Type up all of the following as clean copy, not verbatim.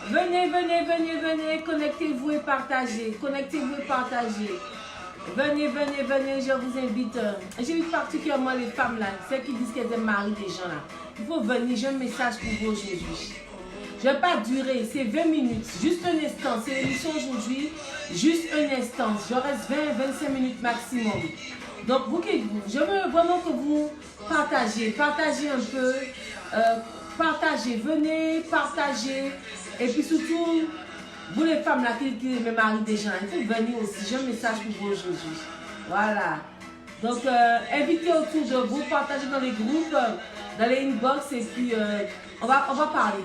Venez, venez, venez, venez, connectez-vous et partagez. Connectez-vous et partagez. Venez, venez, venez, je vous invite. J'invite particulièrement les femmes là, celles qui disent qu'elles aiment marier des gens là. Il faut venir, j'ai un message pour vous aujourd'hui. Je ne vais pas durer, c'est 20 minutes, juste un instant. C'est l'émission aujourd'hui, juste un instant. Je reste 20-25 minutes maximum. Donc, je veux vraiment que vous partagez un peu. Partagez, venez, partagez. Et puis surtout, vous les femmes là qui aiment marier des gens, il faut venir aussi. J'ai un message pour vous aujourd'hui. Voilà. Donc, invitez autour de vous, partagez dans les groupes, dans les inbox et puis on va parler.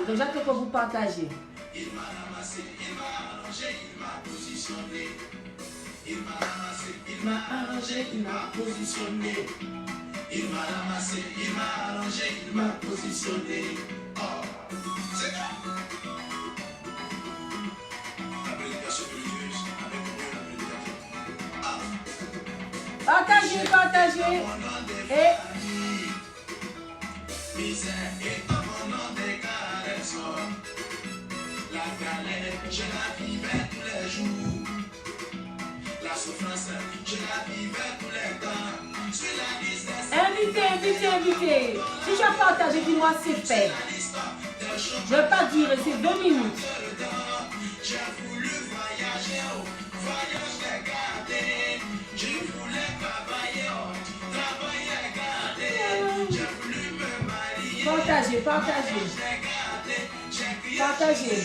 Donc, j'attends que vous partagez. Il m'a ramassé, il m'a arrangé, il m'a positionné. Il m'a ramassé, il m'a arrangé, il m'a positionné. Il m'a ramassé, il m'a arrangé, il m'a positionné. Oh, c'est ça. Partagez, partagez. Et misère est comme un nom des caresses. La galère, je la vivais tous les jours. La souffrance, je la vivais tous les temps. Sur la liste des... Invitez. Si je partage, dis-moi c'est fait. Je ne vais pas durer, c'est 2 minutes. J'ai voulu voyager, voyage les garder. Je voulais travailler, garder. J'ai voulu me marier. Partagez.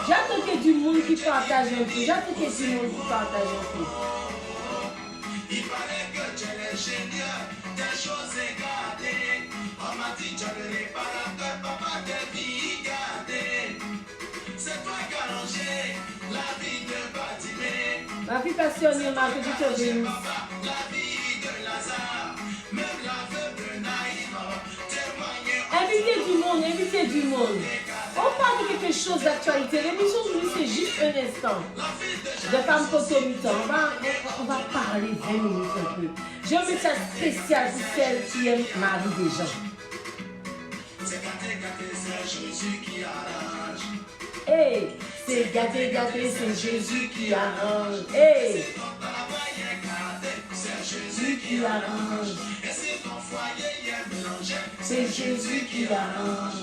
J'attends qu'il y ait du monde qui partage un peu. Il paraît que tu es l'ingénieur des choses gardées. On m'a dit tu as le réparateur, papa des vies gardées. C'est toi qui as rangé la vie de Batimé. Ma vie passionnée, ma vie de bénisse. La vie de Lazare, même la veuve de Naïma. Invitez du monde. On parle de quelque chose d'actualité. L'émission aujourd'hui, c'est juste un instant. De femmes concomitantes. On va parler 20 minutes un peu. J'ai un message spécial pour celles qui aiment marier des gens. C'est Jésus qui arrange. Hey, c'est gâté, c'est Jésus qui arrange. Hey, c'est Jésus qui arrange. Et si ton foyer est mélangé, c'est Jésus qui arrange.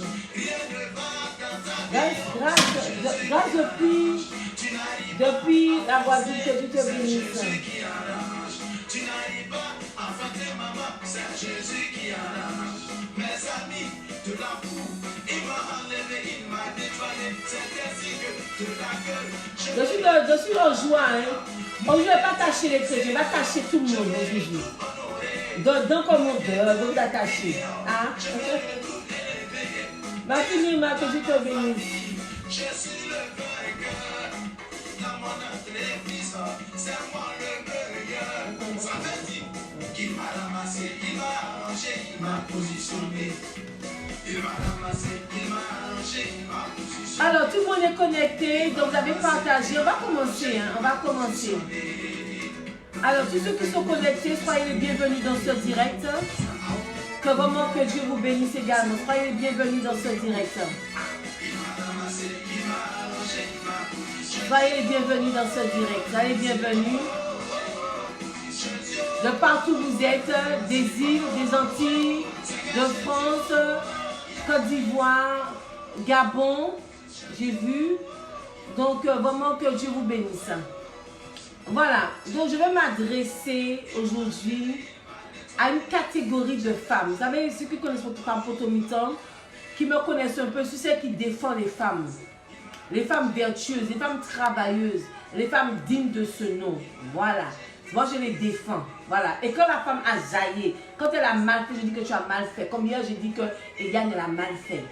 Grâce depuis la voisine que tu te bénisses. Tu n'arrives pas à fêter maman, c'est Jésus qui arrange. Mes amis de la boue, il m'a enlevé, il m'a nettoyé, c'est ainsi que de la gueule. Je suis en joie, hein. Bon, je ne vais pas tâcher les chrétiens, je vais tâcher tout le monde aujourd'hui. Dans commandeur, donc d'attacher. Hein? Ma fille, que je te bénisse. Je suis le vainqueur. Dans mon entreprise, c'est moi le meilleur. Ça veut dire qu'il m'a ramassé, il m'a arrangé, il m'a positionné. Il m'a ramassé, il m'a arrangé, il m'a positionné. Alors, tout le monde est connecté, donc vous avez partagé. On va commencer, hein, Alors, tous ceux qui sont connectés, soyez les bienvenus dans ce direct. Que vraiment que Dieu vous bénisse également. Soyez les bienvenus dans ce direct. Soyez les bienvenus dans ce direct. Soyez les bienvenus. De partout où vous êtes, des îles, des Antilles, de France, Côte d'Ivoire, Gabon, j'ai vu. Donc, vraiment que Dieu vous bénisse. Voilà. Donc, je vais m'adresser aujourd'hui à une catégorie de femmes. Vous savez, ceux qui connaissent votre femme potomitan, qui me connaissent un peu, c'est celles qui défendent les femmes vertueuses, les femmes travailleuses, les femmes dignes de ce nom. Voilà. Moi, je les défends. Voilà. Et quand la femme a jailli, quand elle a mal fait, je dis que tu as mal fait. Comme hier, j'ai dit que Eliane, elle a mal fait.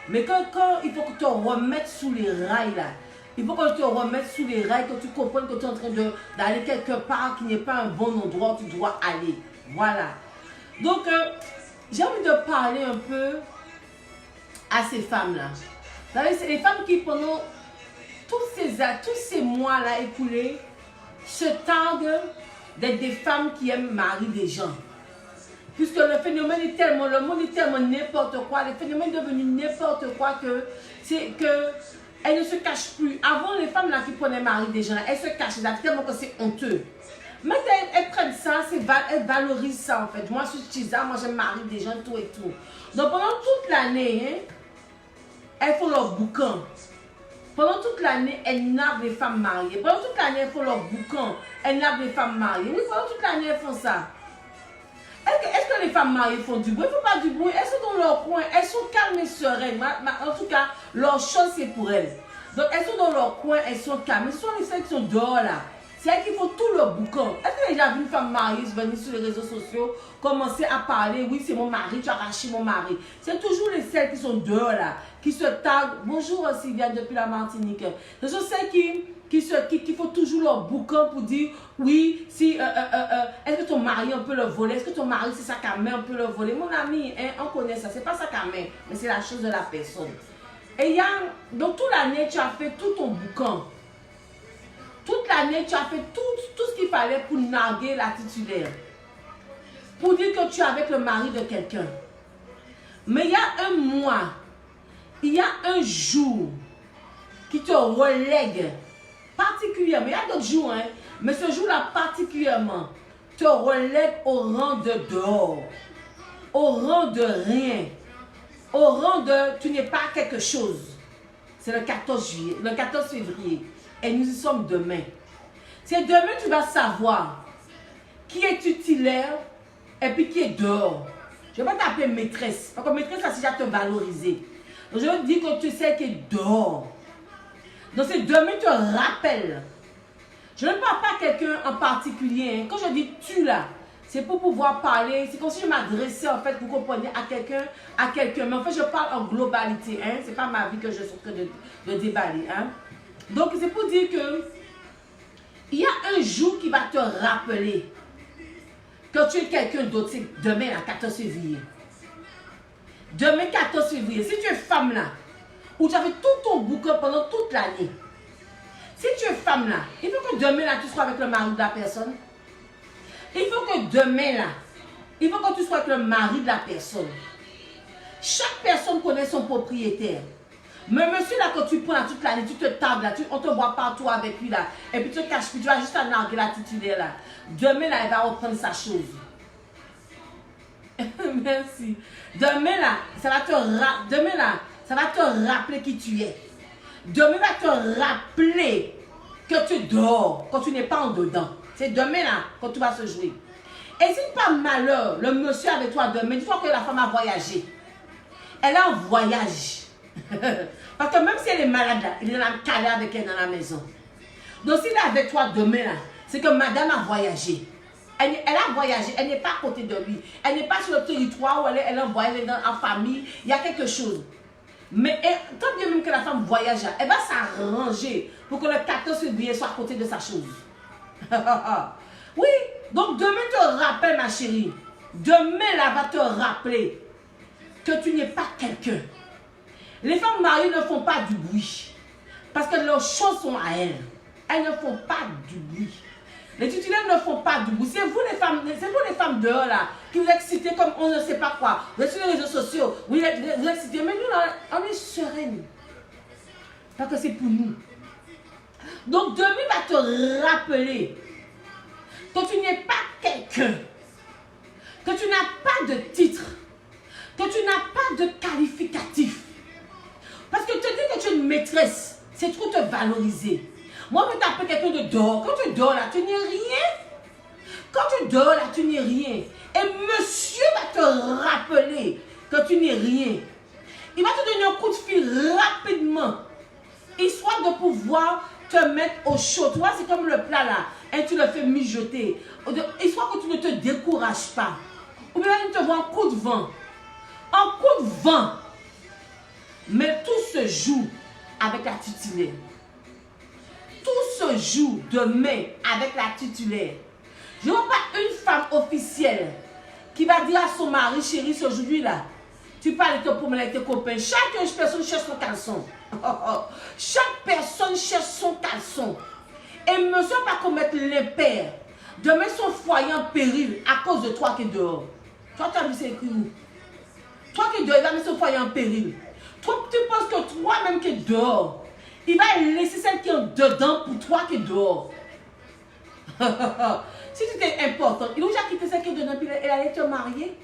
Mais quand il faut que tu te remettes sous les rails, là, il faut que tu te remettes sous les rails, que tu comprennes que tu es en train d'aller quelque part qui n'est pas un bon endroit où tu dois aller. Voilà. Donc, j'ai envie de parler un peu à ces femmes-là. Vous savez, c'est les femmes qui, pendant tous ces mois-là écoulés, se targuent d'être des femmes qui aiment marier des gens. Puisque le phénomène est tellement, le monde est tellement n'importe quoi, le phénomène est devenu n'importe quoi que c'est que elles ne se cachent plus. Avant, les femmes là qui prenaient mari des gens, elles se cachaient tellement que c'est honteux. Maintenant, elles prennent ça, elles valorisent ça en fait. Moi, je suis ça, moi, je marie des gens, tout et tout. Donc, pendant toute l'année, hein, elles font leur boucan. Pendant toute l'année, elles narguent les femmes mariées. Pendant toute l'année, elles font leur boucan. Elles narguent les femmes mariées. Oui, pendant toute l'année, elles font ça. Est-ce que les femmes mariées font du bruit? Il ne faut pas du bruit. Elles sont dans leur coin. Elles sont calmes et sereines. En tout cas, leur chose, c'est pour elles. Donc, elles sont dans leur coin, elles sont calmes. Ce sont les celles qui sont dehors là. C'est elles qui font tout leur boucan. Est-ce que déjà vu une femme mariée venir sur les réseaux sociaux, commencer à parler, oui, c'est mon mari, tu as arraché mon mari. C'est toujours les celles qui sont dehors là, qui se taguent. Bonjour Sylvia depuis la Martinique. Ce sont celles qui font toujours leur boucan pour dire, oui, si, est-ce que ton mari, on peut le voler? Est-ce que ton mari, c'est sac à main, on peut le voler? Mon ami, hein, on connaît ça, c'est pas sac à main, mais c'est la chose de la personne. Et donc toute l'année, tu as fait tout ton boucan. Toute l'année, tu as fait tout ce qu'il fallait pour narguer la titulaire. Pour dire que tu es avec le mari de quelqu'un. Mais il y a un mois, il y a un jour qui te relègue particulièrement. Il y a d'autres jours, hein, mais ce jour-là particulièrement te relègue au rang de dehors, au rang de rien, au rang de tu n'es pas quelque chose. C'est le 14 juillet, le 14 février. Et nous y sommes demain. C'est demain que tu vas savoir qui est titulaire et puis qui est dehors. Je ne vais pas t'appeler maîtresse. Parce que maîtresse, ça c'est déjà te valoriser. Donc je veux dire que tu sais qui est dehors. Donc c'est demain que tu te rappelles. Je ne parle pas à quelqu'un en particulier. Hein. Quand je dis tu là, c'est pour pouvoir parler. C'est comme si je m'adressais en fait, vous comprenez, à quelqu'un. Mais en fait, je parle en globalité. Hein. Ce n'est pas ma vie que je suis en train de déballer. Hein. Donc, c'est pour dire que il y a un jour qui va te rappeler que tu es quelqu'un d'autre. C'est demain, la 14 février. Demain, 14 février. Si tu es femme là, où tu as fait tout ton bouquin pendant toute l'année. Si tu es femme là, il faut que demain là, tu sois avec le mari de la personne. Il faut que demain là, il faut que tu sois avec le mari de la personne. Chaque personne connaît son propriétaire. Mais monsieur là, quand tu prends là, toute l'année, tu te tables là, on te voit partout avec lui là, et puis tu te caches, puis tu vas juste à narguer la titulaire là. Demain là, elle va reprendre sa chose. Merci. Demain là, ça va te rappeler qui tu es. Demain va te rappeler que tu dors, quand tu n'es pas en dedans. C'est demain là, quand tu vas se jouer. Et si par malheur, le monsieur avec toi demain, une fois que la femme a voyagé, elle est en voyage. Parce que même si elle est malade là, il est calé avec elle dans la maison. Donc s'il est avec toi demain là, c'est que madame a voyagé. Elle a voyagé, elle n'est pas à côté de lui. Elle n'est pas sur le territoire où elle est en voyage, en famille. Il y a quelque chose. Mais tant bien même que la femme voyage, elle va s'arranger pour que le 14 février soit à côté de sa chose. Oui, donc demain te rappelle ma chérie. Demain là va te rappeler que tu n'es pas quelqu'un. Les femmes mariées ne font pas du bruit. Parce que leurs choses sont à elles. Elles ne font pas du bruit. Les titulaires ne font pas du bruit. C'est vous les femmes dehors là, qui vous excitez comme on ne sait pas quoi. Vous êtes sur les réseaux sociaux, vous excitez. Mais nous là, on est sereine. Parce que c'est pour nous. Donc demain va te rappeler que tu n'es pas quelqu'un. Que tu n'as pas de titre. Que tu n'as pas de qualificatif. Parce que te dire que tu es une maîtresse, c'est trop te valoriser. Moi, je t'appelle quelqu'un de dehors. Quand tu dors là, tu n'es rien. Quand tu dors là, tu n'es rien. Et monsieur va te rappeler que tu n'es rien. Il va te donner un coup de fil rapidement. Histoire de pouvoir te mettre au chaud. Tu vois, c'est comme le plat là. Et tu le fais mijoter. Histoire que tu ne te décourages pas. Ou bien il te voit un coup de vent. Un coup de vent. Mais tout se joue avec la titulaire. Tout se joue demain avec la titulaire. Je ne vois pas une femme officielle qui va dire à son mari, chérie, aujourd'hui là, tu parles de tes problèmes avec tes copains. Chaque personne cherche son caleçon. Chaque personne cherche son caleçon. Et monsieur va pas commettre l'impair de mettre son foyer en péril à cause de toi qui est dehors. Toi, tu as vu c'est écrit où? Toi qui es dehors, il va mettre son foyer en péril. Toi, tu penses que toi-même qui es dehors, il va laisser celle qui est dedans pour toi qui est dehors. Si tu es important, il a déjà quitté celle qui est dedans, puis elle allait te marier.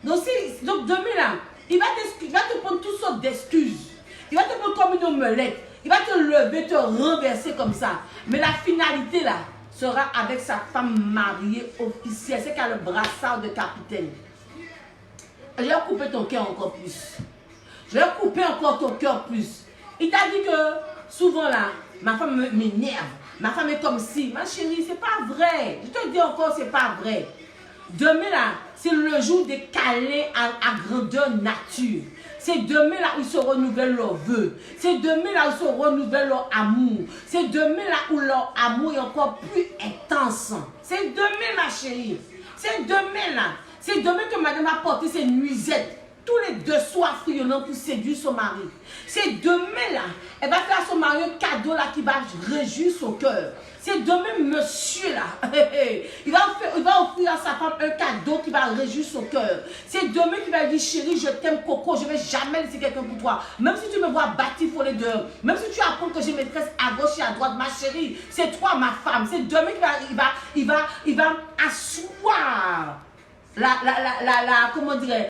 Donc demain là, il va te prendre toutes sortes d'excuses. Il va te prendre comme une omelette. Il va te lever, te renverser comme ça. Mais la finalité là sera avec sa femme mariée officielle. C'est qui a le brassard de capitaine. Je vais couper ton cœur encore plus. Je vais couper encore ton cœur plus. Il t'a dit que souvent là, ma femme m'énerve. Ma femme est comme si. Ma chérie, c'est pas vrai. Je te dis encore, c'est pas vrai. Demain là, c'est le jour des câlins à grandeur nature. C'est demain là où ils se renouvellent leurs vœux. C'est demain là où ils se renouvellent leur amour. C'est demain là où leur amour est encore plus intense. C'est demain ma chérie. C'est demain là. C'est demain que madame a porté ses nuisettes. Tous les 2 soirs friolants pour séduire son mari. C'est demain là. Elle va faire à son mari un cadeau là qui va réjouir son cœur. C'est demain monsieur là. Il va offrir à sa femme un cadeau qui va réjouir son cœur. C'est demain qu'il va dire chérie, je t'aime Coco, je ne vais jamais laisser quelqu'un pour toi. Même si tu me vois batifoler dehors. Même si tu apprends que j'ai maîtresse à gauche et à droite, ma chérie, c'est toi ma femme. C'est demain qu'il va asseoir comment dirais